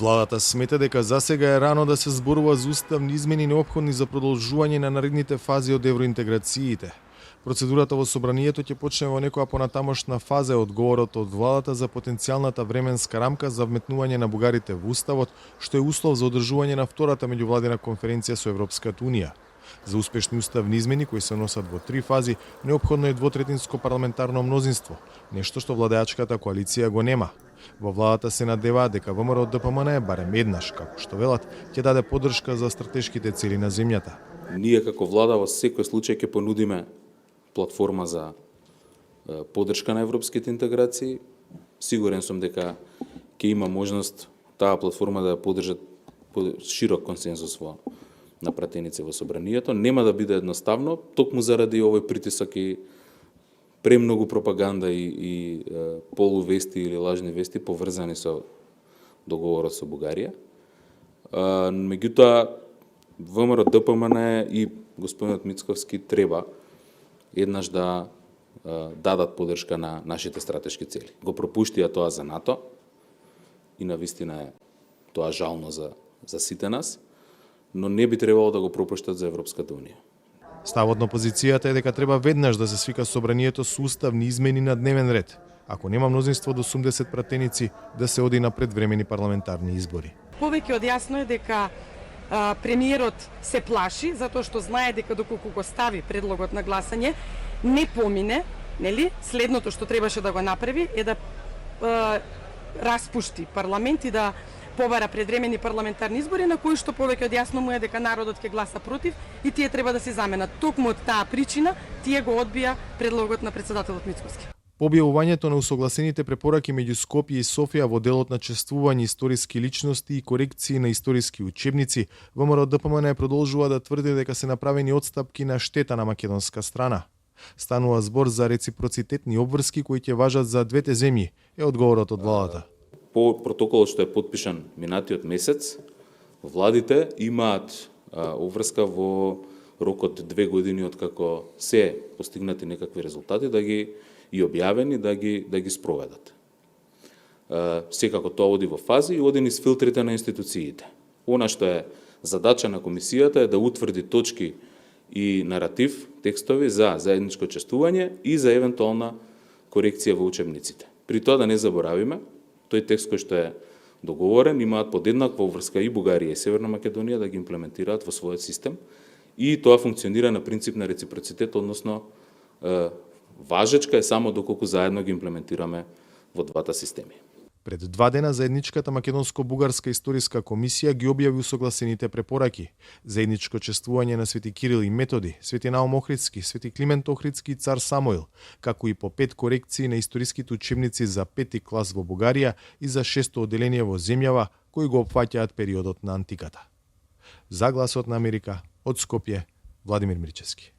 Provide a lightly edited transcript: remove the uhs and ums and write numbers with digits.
Владата смета дека засега е рано да се зборува за уставни измени неопходни за продолжување на наредните фази од евроинтеграциите. Процедурата во собранието ќе почне во некоја понатамошна фаза е одговорот од владата за потенцијалната временска рамка за вметнување на бугарите во уставот, што е услов за одржување на втората меѓувладина конференција со Европската унија. За успешни уставни измени кои се носат во 3 фази, неопходно е двотретинско парламентарно мнозинство, нешто што владеачката коалиција го нема. Во владата се надеваат дека ВМРО ДПМН барем еднаш, како што велат, ќе даде поддршка за стратешките цели на земјата. Ние како влада во секој случај ќе понудиме платформа за поддршка на европските интеграции. Сигурен сум дека ќе има можност таа платформа да поддржат широк консензус во на пратеници во собранието. Нема да биде едноставно, токму заради овој притисок и премногу пропаганда и полувести или лажни вести поврзани со договорот со Бугарија. Меѓутоа, ВМРО ДПМН и господинот Мицковски треба еднаш да дадат поддршка на нашите стратешки цели. Го пропуштија тоа за НАТО и навистина е тоа жално за сите нас, но не би требало да го пропуштат за Европската унија. Ставот на опозицијата е дека треба веднаш да се свика собранието со уставни измени на дневен ред. Ако нема мнозинство од 80 пратеници, да се оди на предвремени парламентарни избори. Повеќе од јасно е дека премиерот се плаши затоа што знае дека доколку го стави предлогот на гласање не помине, нели? Следното што требаше да го направи е да распушти парламент и да побара предвремени парламентарни избори на кои што повеќе од јасно му е дека народот ќе гласа против и тие треба да се заменат. Токму од таа причина тие го одбија предлогот на председателот Мицковски. По објавувањето на усогласените препораки меѓу Скопје и Софија во делот на чествување историски личности и корекции на историски учебници, ВМРО ДПМН продолжува да тврди дека се направени отстапки на штета на македонска страна. Станува збор за реципроцитетни обврски кои ќе важат за двете земји, е одговорот од владата. По протоколот што е подпишан минатиот месец, владите имаат обврска во рок од 2 години откако се постигнати некакви резултати да ги и објавени да ги спроведат. Секако тоа оди во фази и оди низ филтрите на институциите. Она што е задача на комисијата е да утврди точки и наратив, текстови за заедничко чествување и за евентуална корекција во учебниците. При тоа да не заборавиме, тој текст кој што е договорен имаат подеднаква обврска и Бугарија и Северна Македонија да ги имплементираат во својот систем и тоа функционира на принцип на реципроцитет, односно важечка е само доколку заедно ги имплементираме во двата системи. Пред 2 дена заедничката македонско-бугарска историска комисија ги објави усогласените препораки: заедничко чествување на Свети Кирил и Методи, Свети Наум Охридски, Свети Климент Охридски и Цар Самуил, како и по 5 корекции на историските учебници за 5 клас во Бугарија и за 6-то оделение во земјава кои го опфаќаат периодот на антиката. За Гласот на Америка, од Скопје, Владимир Мирчевски.